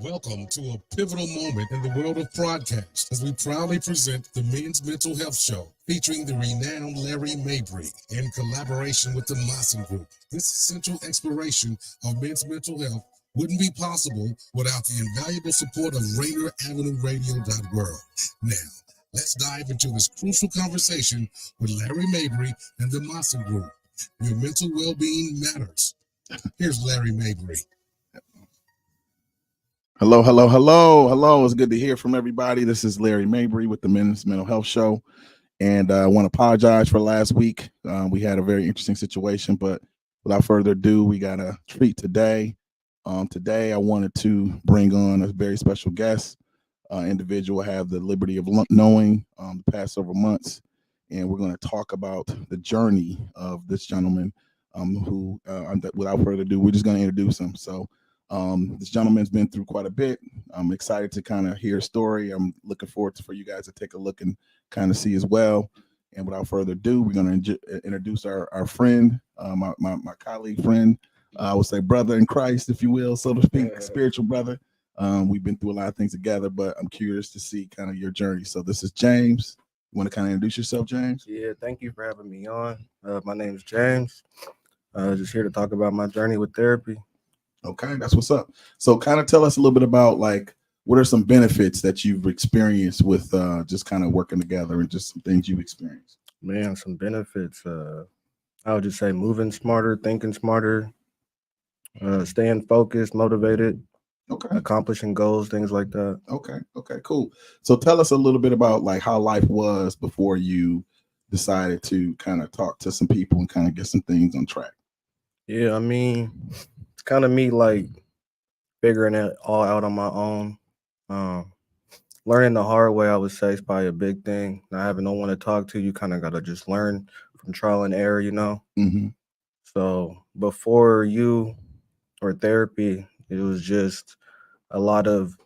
Welcome to a pivotal moment in the world of broadcast as we proudly present the Men's Mental Health Show featuring the renowned Larry Mabry in collaboration with the Maassen Group. This essential exploration of men's mental health wouldn't be possible without the invaluable support of Rainier Avenue Radio World. Now, let's dive into this crucial conversation with Larry Mabry and the Maassen Group. Your mental well-being matters. Here's Larry Mabry. Hello, hello, hello, hello. It's good to hear from everybody. This is Larry Mabry with the Men's Mental Health Show. And I want to apologize for last week. We had a very interesting situation, but without further ado, we got a treat today. Today, I wanted to bring on a very special guest, individual I have the liberty of knowing the past several months. And we're going to talk about the journey of this gentleman who, without further ado, we're just going to introduce him. So this gentleman's been through quite a bit. I'm excited to kind of hear a story. I'm looking forward for you guys to take a look and kind of see as well. And without further ado, we're going to introduce our friend, my colleague friend, I would say brother in Christ, if you will, so to speak, spiritual brother. We've been through a lot of things together, but I'm curious to see kind of your journey. So this is James. You want to kind of introduce yourself, James? Yeah, thank you for having me on. My name is James. Just here to talk about my journey with therapy. Okay, that's what's up. So kind of tell us a little bit about like what are some benefits that you've experienced with just kind of working together and just some things you've experienced. Man, some benefits. I would just say moving smarter, thinking smarter, staying focused, motivated, accomplishing goals, things like that. Okay, cool. So tell us a little bit about like how life was before you decided to kind of talk to some people and kind of get some things on track. Yeah, I mean, it's kind of me like figuring it all out on my own. Learning the hard way, I would say, is probably a big thing. Not having no one to talk to, you kind of got to just learn from trial and error, you know? Mm-hmm. So before you or therapy, it was just a lot of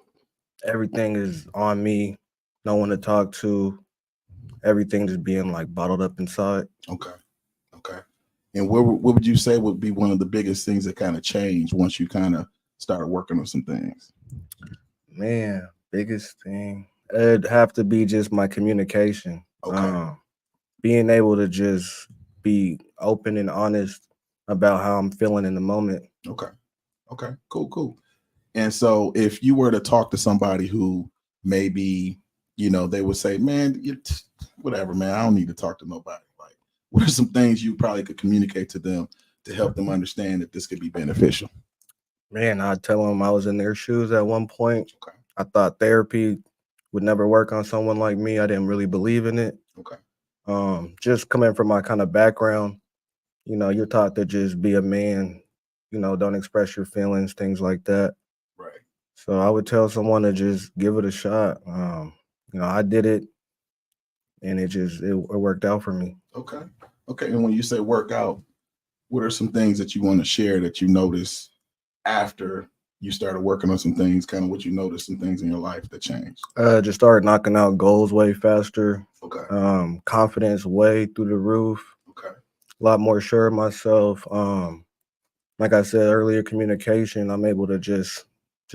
everything is on me, no one to talk to, everything just being like bottled up inside. Okay. And what would you say would be one of the biggest things that kind of changed once you kind of started working on some things? Man, biggest thing, it'd have to be just my communication. Being able to just be open and honest about how I'm feeling in the moment. Okay, cool. And so if you were to talk to somebody who maybe, you know, they would say, man, whatever, man, I don't need to talk to nobody. Like, what are some things you probably could communicate to them to help them understand that this could be beneficial? Man, I'd tell them I was in their shoes at one point. I thought therapy would never work on someone like me. I didn't really believe in it. Just coming from my kind of background, you know, you're taught to just be a man, you know, don't express your feelings, things like that. Right. So I would tell someone to just give it a shot. You know, I did it and it worked out for me. Okay. And when you say work out, what are some things that you want to share that you notice after you started working on some things, kind of what you noticed, some things in your life that changed? Just started knocking out goals way faster. Okay. Confidence way through the roof. Okay. A lot more sure of myself. Like I said earlier, communication. I'm able to just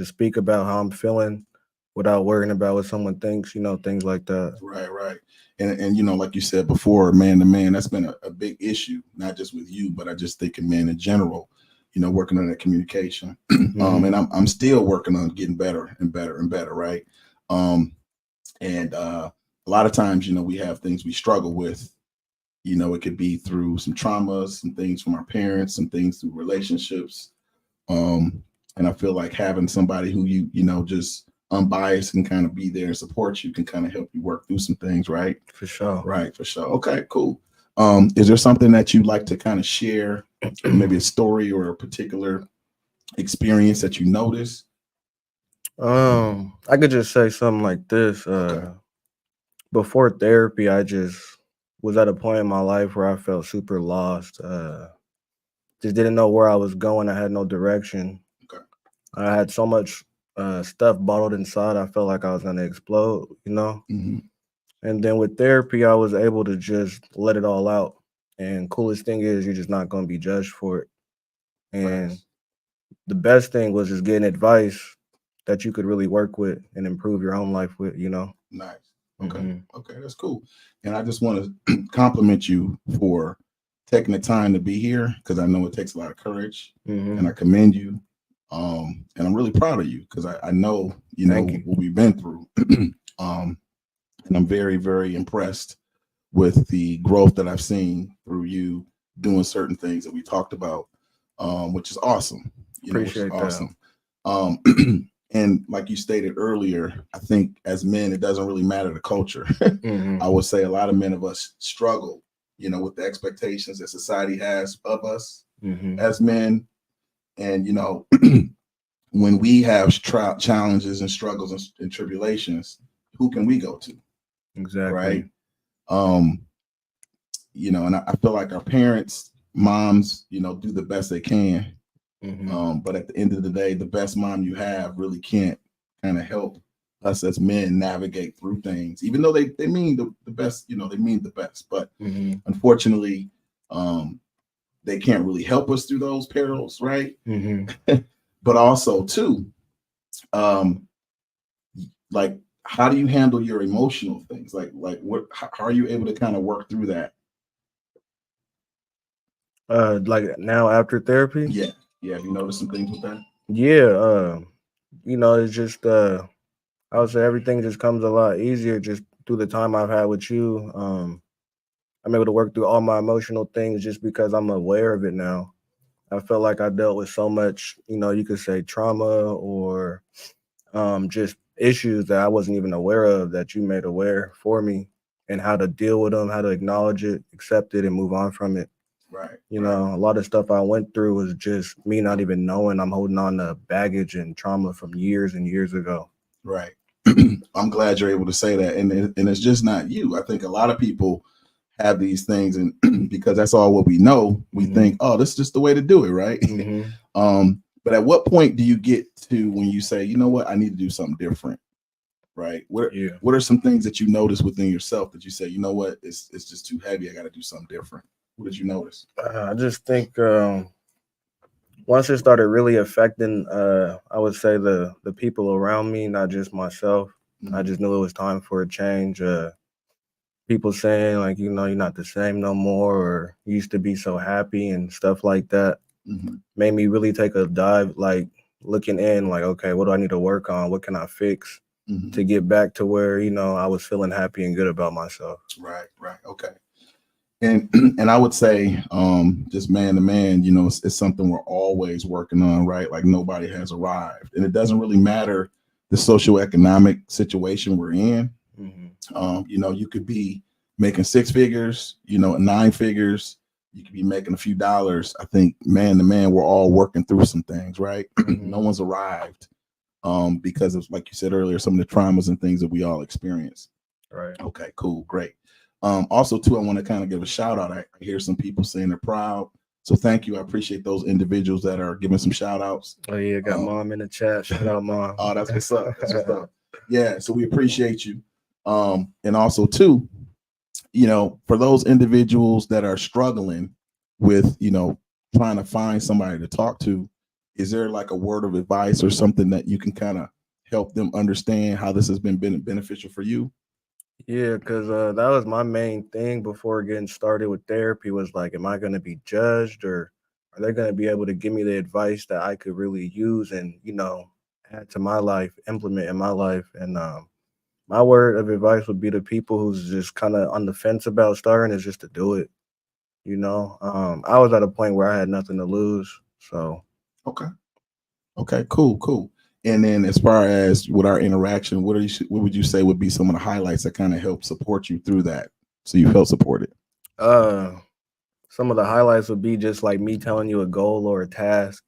speak about how I'm feeling without worrying about what someone thinks, you know, things like that. Right. And you know, like you said before, man to man, that's been a big issue, not just with you, but I just think in men in general, you know, working on that communication. And I'm still working on getting better and better, right? And a lot of times, you know, we have things we struggle with. You know, it could be through some traumas, some things from our parents, some things through relationships. And I feel like having somebody who you know, just unbiased and kind of be there and support you can kind of help you work through some things, right? For sure. Right, for sure. Okay, cool. Is there something that you'd like to kind of share, maybe a story or a particular experience that you noticed? I could just say something like this. Before therapy, I just was at a point in my life where I felt super lost. Just didn't know where I was going. I had no direction. Okay. I had so much stuff bottled inside. I felt like I was gonna explode, you know? Mm-hmm. And then with therapy, I was able to just let it all out. And coolest thing is you're just not gonna be judged for it. And the best thing was just getting advice that you could really work with and improve your own life with, you know. Nice. Okay. Okay, that's cool. And I just want to compliment you for taking the time to be here, because I know it takes a lot of courage, and I commend you. And I'm really proud of you, because I know, you know, what we've been through. And I'm very, very impressed with the growth that I've seen through you doing certain things that we talked about, which is awesome. Appreciate that. Awesome. And like you stated earlier, I think as men, it doesn't really matter the culture. I would say a lot of men of us struggle, you know, with the expectations that society has of us as men. And, you know, when we have challenges and struggles and tribulations, who can we go to? Exactly. Right. You know, and I feel like our parents, moms, you know, do the best they can. But at the end of the day, the best mom you have really can't kind of help us as men navigate through things, even though they mean the best, you know, they mean the best. But unfortunately, they can't really help us through those perils, right? But also, too, like, how do you handle your emotional things? Like how are you able to kind of work through that? Like now after therapy? Yeah. Have you noticed some things with that? Yeah. You know, it's just I would say everything just comes a lot easier just through the time I've had with you. I'm able to work through all my emotional things just because I'm aware of it now. I felt like I dealt with so much, you know, you could say trauma or just issues that I wasn't even aware of that you made aware for me, and how to deal with them, how to acknowledge it, accept it, and move on from it. Right. You know, a lot of stuff I went through was just me not even knowing I'm holding on to baggage and trauma from years and years ago. Right. I'm glad you're able to say that. And it's just not you. I think a lot of people have these things, and because that's all what we know, we think, oh, this is just the way to do it, right? But at what point do you get to when you say, you know what, I need to do something different, right? What are some things that you notice within yourself that you say, you know what, it's just too heavy, I got to do something different? What did you notice? I just think once it started really affecting, I would say the people around me, not just myself. I just knew it was time for a change. People saying like, you know, you're not the same no more, or you used to be so happy and stuff like that, made me really take a dive, like looking in, like, okay, what do I need to work on? What can I fix to get back to where, you know, I was feeling happy and good about myself? Right. Okay. And I would say, just man to man, you know, it's something we're always working on, right? Like nobody has arrived, and it doesn't really matter the socioeconomic situation we're in. You know, you could be making 6 figures, you know, 9 figures. You could be making a few dollars. I think man to man, we're all working through some things, right? No one's arrived, because of, like you said earlier, some of the traumas and things that we all experience. Right. Okay, cool, great. Also, too, I want to kind of give a shout out. I hear some people saying they're proud. So thank you. I appreciate those individuals that are giving some shout outs. Oh, yeah, got mom in the chat. Shout out, mom. Oh, that's what's up. That's what's up. Yeah, so we appreciate you. And also, too, you know, for those individuals that are struggling with, you know, trying to find somebody to talk to, is there like a word of advice or something that you can kind of help them understand how this has been beneficial for you? Yeah, because that was my main thing before getting started with therapy, was like, am I going to be judged, or are they going to be able to give me the advice that I could really use and, you know, add to my life, implement in my life? And my word of advice would be to people who's just kind of on the fence about starting, is just to do it. You know, I was at a point where I had nothing to lose. So. Okay, cool. And then as far as with our interaction, what would you say would be some of the highlights that kind of help support you through that, so you felt supported? Some of the highlights would be just like me telling you a goal or a task,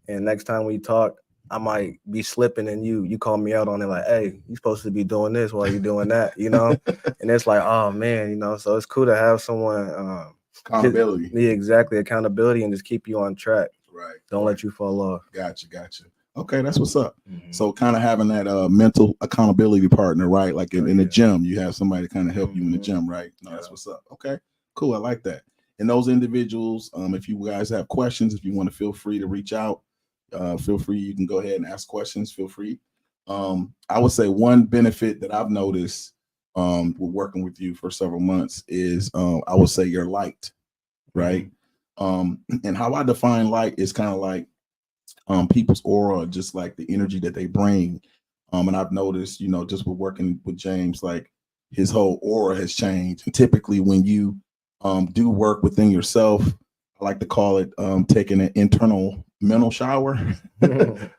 and next time we talk, I might be slipping, and you call me out on it, like, hey, you're supposed to be doing this while you're doing that, you know? And it's like, oh man, you know, so it's cool to have someone accountability. Yeah, exactly, accountability, and just keep you on track. Right. Don't let you fall off. Gotcha. Okay, that's what's up. So kind of having that mental accountability partner, right? Like in the gym, you have somebody to kind of help you in the gym, right? No, that's what's up. Okay, cool. I like that. And those individuals, if you guys have questions, if you want to, feel free to reach out. Feel free. You can go ahead and ask questions. Feel free. I would say one benefit that I've noticed with working with you for several months is I would say your light, right? And how I define light is kind of like people's aura, just like the energy that they bring. And I've noticed, just with working with James, like his whole aura has changed. And typically when you do work within yourself, I like to call it taking an internal mental shower,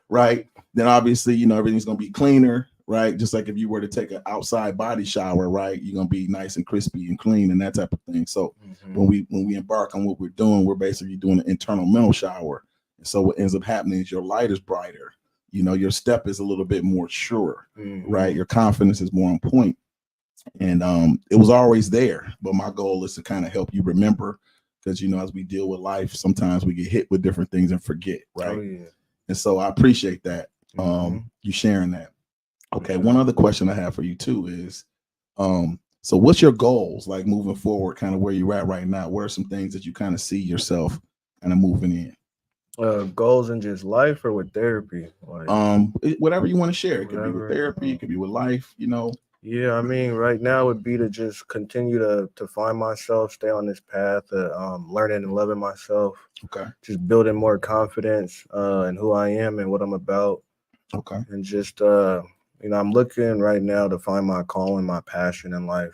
right? Then obviously, everything's going to be cleaner, right? Just like if you were to take an outside body shower, right? You're going to be nice and crispy and clean and that type of thing. So when we embark on what we're doing, we're basically doing an internal mental shower. So what ends up happening is your light is brighter, your step is a little bit more sure, right? Your confidence is more on point. And it was always there, but my goal is to kind of help you remember, because as we deal with life, sometimes we get hit with different things and forget, right? Oh, yeah. And so I appreciate that, you sharing that. Okay, one other question I have for you too is, so what's your goals like moving forward, kind of where you're at right now? What are some things that you kind of see yourself kind of moving in? Goals in just life or with therapy? Like, whatever you want to share. It could be with therapy, it could be with life, Yeah, I mean, right now would be to just continue to find myself, stay on this path of learning and loving myself. Okay. Just building more confidence in who I am and what I'm about. Okay. And just I'm looking right now to find my calling, my passion in life.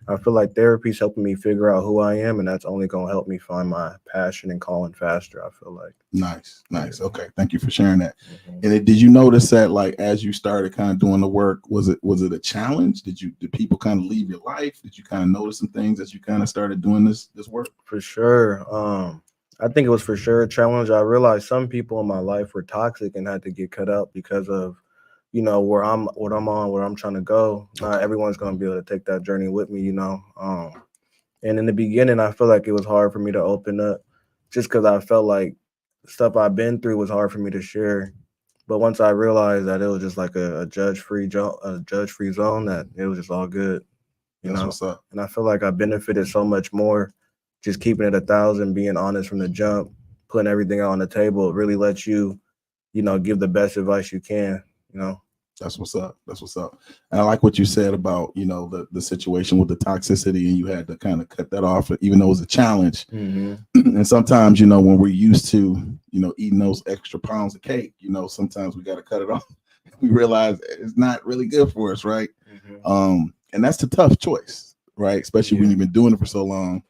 I feel like therapy's helping me figure out who I am, and that's only going to help me find my passion and calling faster, I feel like. Nice. Okay. Thank you for sharing that. And did you notice that, like, as you started kind of doing the work, was it a challenge? Did people kind of leave your life? Did you kind of notice some things as you kind of started doing this work? For sure. I think it was for sure a challenge. I realized some people in my life were toxic and had to get cut out because of where I'm on, where I'm trying to go. Not everyone's going to be able to take that journey with me, and in the beginning, I feel like it was hard for me to open up just because I felt like stuff I've been through was hard for me to share. But once I realized that it was just like a judge-free zone, that it was just all good, That's what's up. And I feel like I benefited so much more just keeping it 1,000, being honest from the jump, putting everything out on the table. It really lets you, give the best advice you can, That's what's up. And I like what you said about, the situation with the toxicity, and you had to kind of cut that off, even though it was a challenge. And sometimes, when we're used to, eating those extra pounds of cake, sometimes we got to cut it off. We realize it's not really good for us, right? And that's a tough choice, right? Especially when you've been doing it for so long.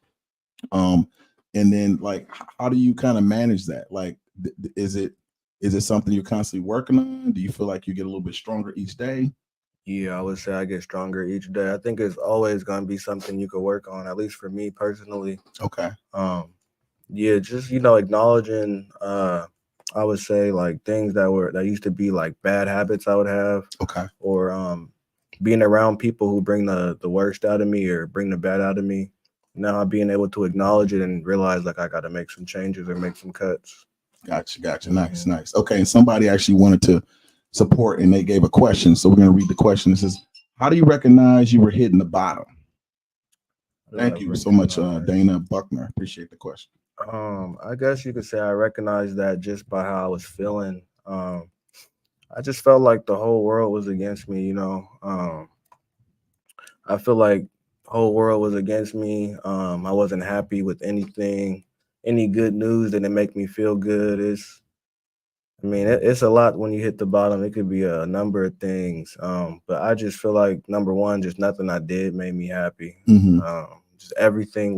And then, like, how do you kind of manage that? Like, is it something you're constantly working on? Do you feel like you get a little bit stronger each day? Yeah, I would say I get stronger each day. I think it's always going to be something you could work on, at least for me personally. Okay. Yeah, just, acknowledging, I would say, like, things that used to be like bad habits I would have. Okay. Or being around people who bring the worst out of me or bring the bad out of me. Now being able to acknowledge it and realize like I got to make some changes or make some cuts. Gotcha. Nice. Okay. And somebody actually wanted to support, and they gave a question. So we're going to read the question. It says, how do you recognize you were hitting the bottom? Thank you so much, Dana Buckner. Appreciate the question. I guess you could say I recognized that just by how I was feeling. I just felt like the whole world was against me, I feel like the whole world was against me. I wasn't happy with anything. Any good news didn't make me feel good. It's a lot when you hit the bottom. It could be a number of things. But I just feel like, number one, just nothing I did made me happy. Just everything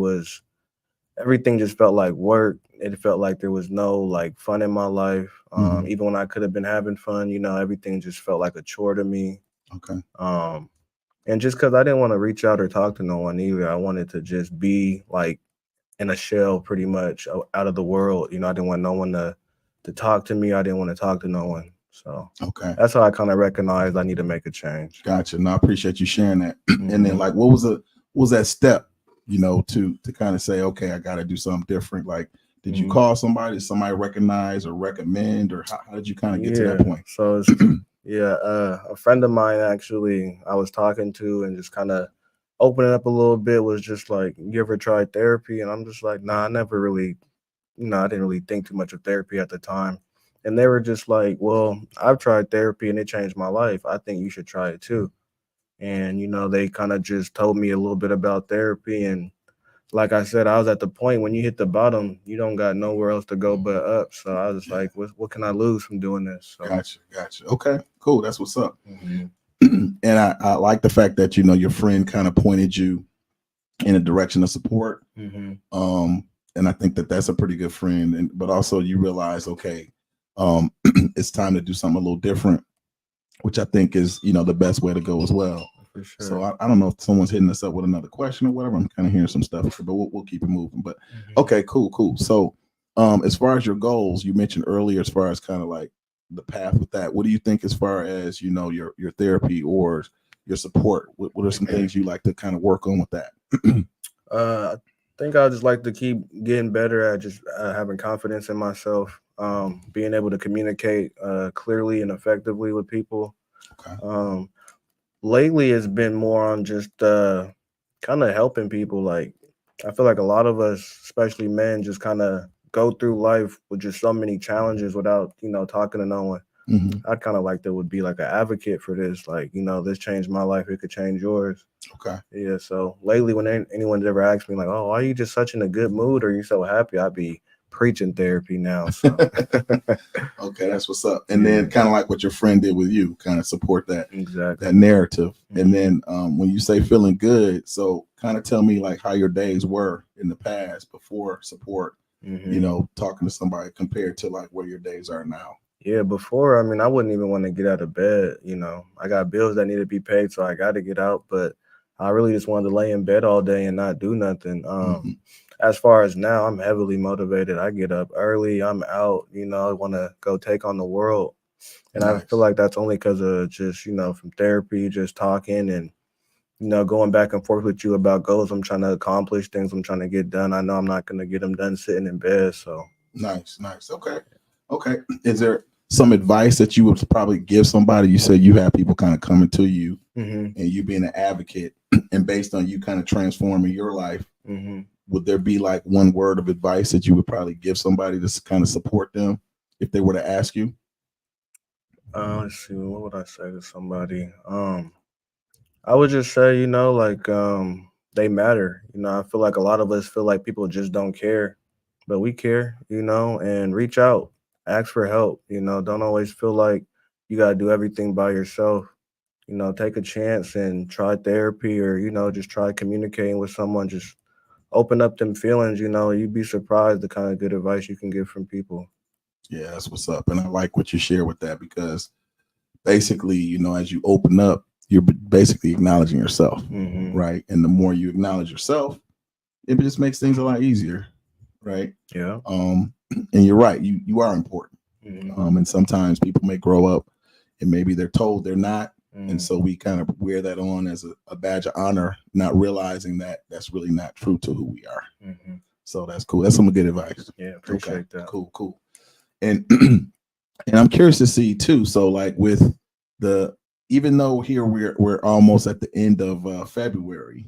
just felt like work. It felt like there was no like fun in my life. Even when I could have been having fun, everything just felt like a chore to me. Okay. And just because I didn't want to reach out or talk to no one either, I wanted to just be like in a shell pretty much out of the world. I didn't want no one to talk to me. I didn't want to talk to no one. So that's how I kind of recognized I need to make a change. Gotcha. No, I appreciate you sharing that. And then, like, what was that step, to kind of say, okay, I got to do something different? Like, did you call somebody? Did somebody recognize or recommend, or how did you kind of get to that point? So a friend of mine actually I was talking to and just kind of opening up a little bit was just like, you ever tried therapy? And I'm just like, nah, I never really, I didn't really think too much of therapy at the time. And they were just like, well, I've tried therapy and it changed my life. I think you should try it too. And, they kind of just told me a little bit about therapy. And like I said, I was at the point when you hit the bottom, you don't got nowhere else to go but up. So I was like, what can I lose from doing this? So. Gotcha. Okay, cool. That's what's up. Mm-hmm. And I like the fact that, your friend kind of pointed you in a direction of support. Mm-hmm. And I think that that's a pretty good friend. But also you realize, okay, it's time to do something a little different, which I think is, the best way to go as well. For sure. So I don't know if someone's hitting us up with another question or whatever. I'm kind of hearing some stuff, but we'll keep it moving. But okay, cool. So as far as your goals, you mentioned earlier, as far as kind of like the path with that, what do you think as far as, your therapy or your support? What are some things you like to kind of work on with that? I think I just like to keep getting better at just having confidence in myself, being able to communicate clearly and effectively with people. Okay. Lately, it's been more on just kind of helping people. Like, I feel like a lot of us, especially men, just kind of go through life with just so many challenges without, talking to no one. Mm-hmm. I'd kind of like to would be like an advocate for this. Like, this changed my life. It could change yours. Okay. Yeah. So lately, when anyone's ever asked me like, "Oh, why are you just such in a good mood? Or are you so happy?" I'd be preaching therapy now. So. Okay, that's what's up. And then kind of like what your friend did with you, kind of support that Exactly. that narrative. Mm-hmm. And then when you say feeling good, so kind of tell me like how your days were in the past before support. Mm-hmm. Talking to somebody compared to like where your days are now. Yeah, before, I wouldn't even want to get out of bed. I got bills that need to be paid, so I got to get out. But I really just wanted to lay in bed all day and not do nothing. As far as now, I'm heavily motivated. I get up early. I'm out. I want to go take on the world. And Nice. I feel like that's only because of just, from therapy, just talking and, going back and forth with you about goals I'm trying to accomplish, things I'm trying to get done. I know I'm not going to get them done sitting in bed. So. Nice. Okay. Is there some advice that you would probably give somebody? You said you have people kind of coming to you and you being an advocate, and based on you kind of transforming your life, would there be like one word of advice that you would probably give somebody to kind of support them if they were to ask you? Let's see, what would I say to somebody? I would just say, they matter. I feel like a lot of us feel like people just don't care, but we care, and reach out, ask for help, don't always feel like you got to do everything by yourself. Take a chance and try therapy or, just try communicating with someone, just open up them feelings, you'd be surprised the kind of good advice you can get from people. Yeah, that's what's up. And I like what you share with that, because basically, as you open up, you're basically acknowledging yourself, right? And the more you acknowledge yourself, it just makes things a lot easier, right? Yeah. And you're right, you are important. And sometimes people may grow up and maybe they're told they're not. And so we kind of wear that on as a badge of honor, not realizing that that's really not true to who we are. So that's cool. That's some good advice. Yeah, appreciate that. Cool. And and I'm curious to see too. So like with even though here we're almost at the end of February,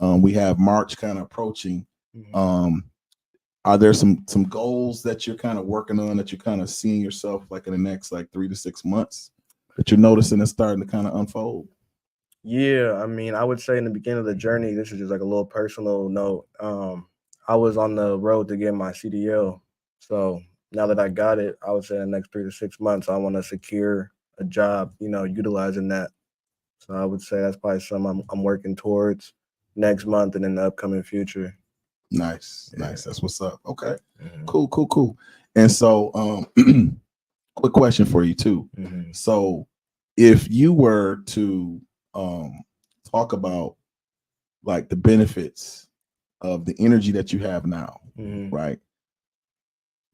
we have March kind of approaching. Are there some goals that you're kind of working on, that you're kind of seeing yourself like in the next like 3 to 6 months that you're noticing is starting to kind of unfold? Yeah, I would say in the beginning of the journey, this is just like a little personal note. I was on the road to get my CDL. So now that I got it, I would say in the next 3 to 6 months, I want to secure a job, utilizing that. So I would say that's probably something I'm working towards next month and in the upcoming future. Nice. That's what's up. Okay. Cool. And so, quick question for you too. So, if you were to talk about like the benefits of the energy that you have now, right?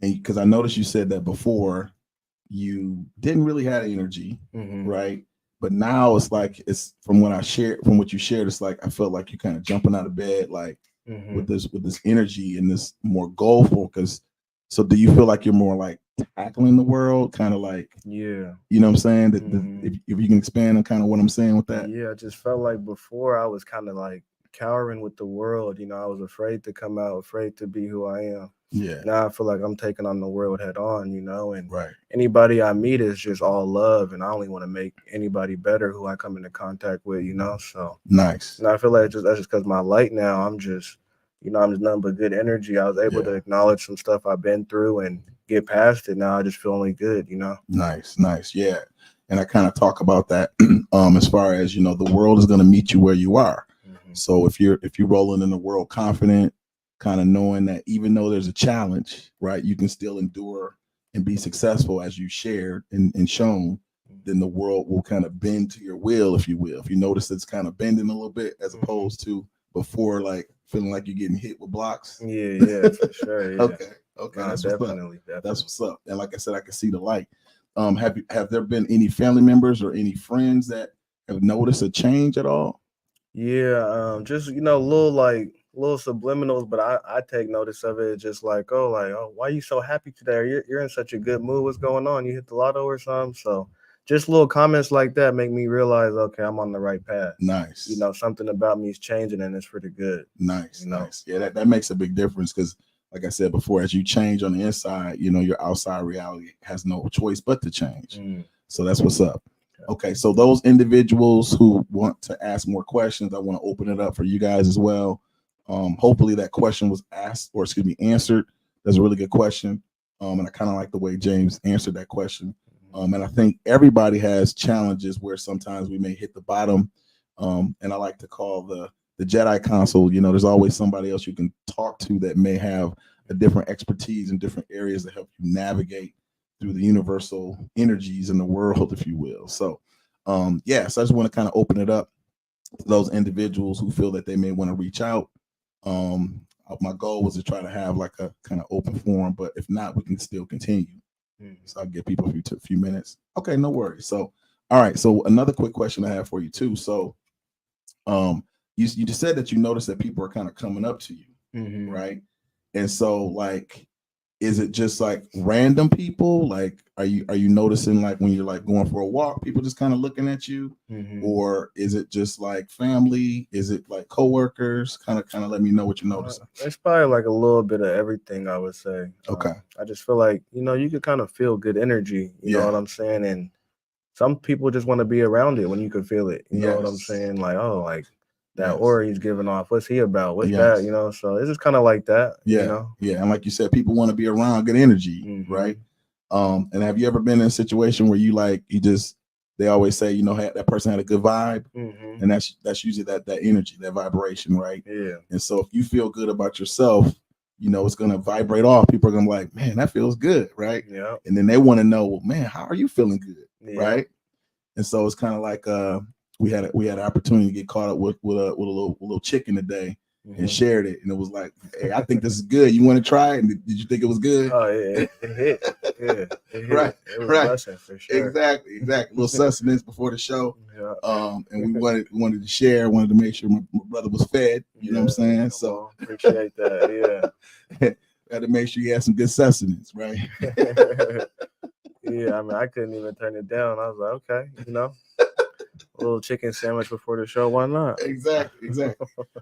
And because I noticed you said that before you didn't really have energy, right? But now it's like, it's from what you shared, it's like I felt like you're kind of jumping out of bed, like with this energy and this more goal focus. So do you feel like you're more like tackling the world, kind of like, yeah, you know what I'm saying? If you can expand on kind of what I'm saying with that. Yeah, I just felt like before I was kind of like cowering with the world. I was afraid to come out, afraid to be who I am. Yeah. Now I feel like I'm taking on the world head on, you know, and Right. anybody I meet is just all love, and I only want to make anybody better who I come into contact with, you know. So Nice. and I feel like that's just because my light now, I'm just nothing but good energy. I was able to acknowledge some stuff I've been through and get past it. Now I just feel only good, you know. Nice. Yeah. And I kind of talk about that as far as, the world is going to meet you where you are. Mm-hmm. So if you're rolling in the world confident, kind of knowing that even though there's a challenge, right, you can still endure and be successful as you shared and shown, then the world will kind of bend to your will, if you will. If you notice it's kind of bending a little bit as opposed to before, like feeling like you're getting hit with blocks. Yeah, for sure. Yeah. Okay. Nah, That's definitely. That's what's up. And like I said, I can see the light. Have there been any family members or any friends that have noticed a change at all? Yeah, just little subliminals, but I take notice of it. Just like, oh, why are you so happy today? Or you're in such a good mood. What's going on? You hit the lotto or something? So just little comments like that make me realize, okay, I'm on the right path. Nice. You know, something about me is changing, and it's pretty good. Nice. Yeah, that makes a big difference because, like I said before, as you change on the inside, your outside reality has no choice but to change. So that's what's up. Okay, so those individuals who want to ask more questions, I want to open it up for you guys as well. Hopefully that question was answered. That's a really good question. And I kind of like the way James answered that question. And I think everybody has challenges where sometimes we may hit the bottom. And I like to call the Jedi Council, there's always somebody else you can talk to that may have a different expertise in different areas to help you navigate through the universal energies in the world, if you will. So, so I just want to kind of open it up to those individuals who feel that they may want to reach out. My goal was to try to have like a kind of open forum, but if not, we can still continue. So I'll give people a few minutes. Okay, no worries. So, all right. So another quick question I have for you too. So, you just said that you noticed that people are kind of coming up to you, right? And so, like, is it just like random people? Like, are you noticing like when you're like going for a walk, people just kind of looking at you, or is it just like family? Is it like coworkers? Kind of let me know what you're noticing. It's probably like a little bit of everything, I would say. Okay. I just feel like you could kind of feel good energy. You know what I'm saying? And some people just want to be around it when you can feel it. You know what I'm saying? Like, oh, like that aura he's giving off. What's he about? What's that? So it's just kind of like that. Yeah. And like you said, people want to be around good energy, right? And have you ever been in a situation where they always say, that person had a good vibe, and that's usually that energy, that vibration, right? Yeah. And so if you feel good about yourself, it's going to vibrate off. People are going to be like, man, that feels good, right? Yeah. And then they want to know, well, man, how are you feeling good, right? And so it's kind of like we had an opportunity to get caught up with a little chicken today and shared it, and it was like, hey, I think this is good. You want to try it? And did you think it was good? Oh yeah, it hit. Yeah, it hit. Right, it was right. blessing for sure. Exactly. A little sustenance before the show. Yeah. And we wanted to share. Wanted to make sure my brother was fed. You know what I'm saying? So appreciate that. Yeah. Got to make sure you had some good sustenance, right? Yeah, I mean, I couldn't even turn it down. I was like, okay, a little chicken sandwich before the show. Why not? Exactly.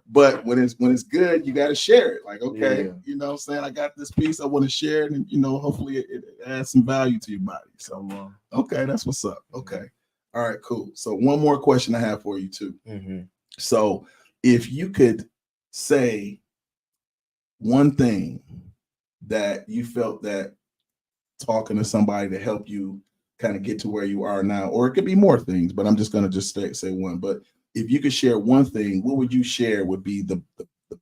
But when it's good, you got to share it. Like, okay, you know what I'm saying? I got this piece. I want to share it, and hopefully it adds some value to your body. So, okay, that's what's up. Okay, all right, cool. So one more question I have for you too. So if you could say one thing that you felt that talking to somebody to help you kind of get to where you are now, or it could be more things, but I'm just going to say one. But if you could share one thing, what would you share would be the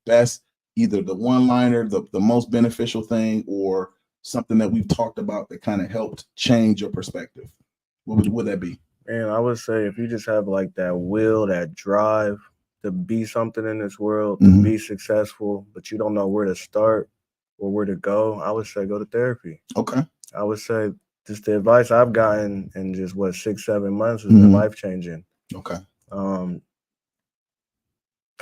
best, either the one-liner, the most beneficial thing, or something that we've talked about that kind of helped change your perspective? What would that be? And I would say if you just have like that will, that drive to be something in this world, to be successful, but you don't know where to start or where to go, I would say go to therapy. Okay. I would say just the advice I've gotten in just 6-7 months has been life changing. Okay. Oh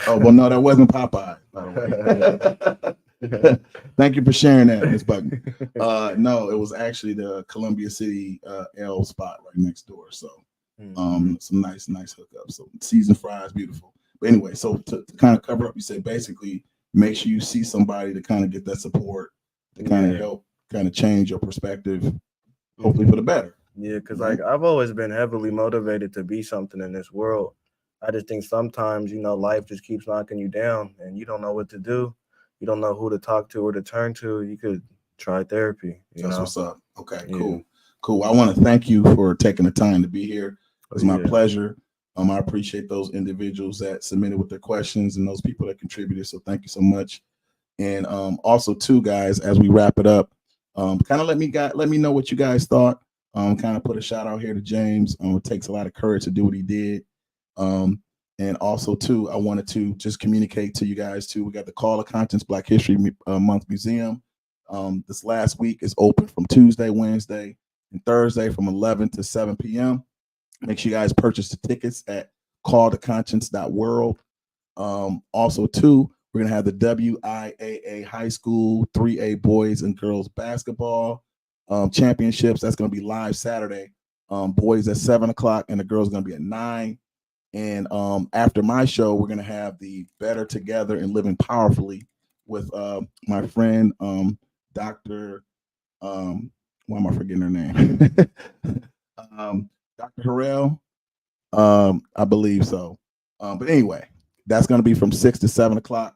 well, no, that wasn't Popeye, by the way. Thank you for sharing that, Ms. Buckner. No, it was actually the Columbia City L spot right next door. So some nice hookups. So seasoned fries, beautiful. But anyway, so to kind of cover up, you said basically make sure you see somebody to kind of get that support to kind of help kind of change your perspective, hopefully for the better. Yeah, because like I've always been heavily motivated to be something in this world. I just think sometimes, life just keeps knocking you down and you don't know what to do. You don't know who to talk to or to turn to. You could try therapy. That's what's up. Okay, cool. I want to thank you for taking the time to be here. It's my pleasure. I appreciate those individuals that submitted with their questions and those people that contributed. So thank you so much. And also too, guys, as we wrap it up, kind of let me know what you guys thought. Kind of put a shout out here to James. It takes a lot of courage to do what he did. And also too, I wanted to just communicate to you guys too. We got the Call of Conscience Black History Month Museum. This last week is open from Tuesday, Wednesday, and Thursday from 11 to 7 p.m. Make sure you guys purchase the tickets at calltoconscience.world. Also too, we're gonna have the WIAA High School 3A Boys and Girls Basketball championships. That's gonna be live Saturday. Boys at 7 o'clock and the girls are gonna be at 9. And after my show, we're gonna have the Better Together and Living Powerfully with my friend Dr. Why am I forgetting her name? Dr. Harrell, I believe so. But anyway, that's gonna be from 6 to 7 o'clock.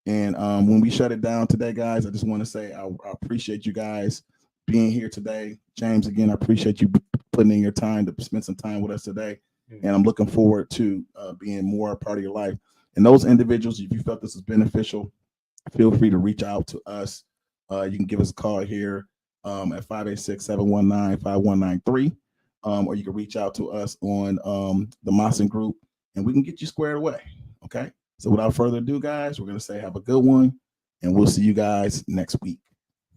And when we shut it down today, guys, I just want to say I appreciate you guys being here today. James, again, I appreciate you putting in your time to spend some time with us today. And I'm looking forward to being more a part of your life. And those individuals, if you felt this was beneficial, feel free to reach out to us. You can give us a call here at 586-719-5193. Or you can reach out to us on the Maassen Group, and we can get you squared away. Okay. So without further ado, guys, we're going to say have a good one, and we'll see you guys next week.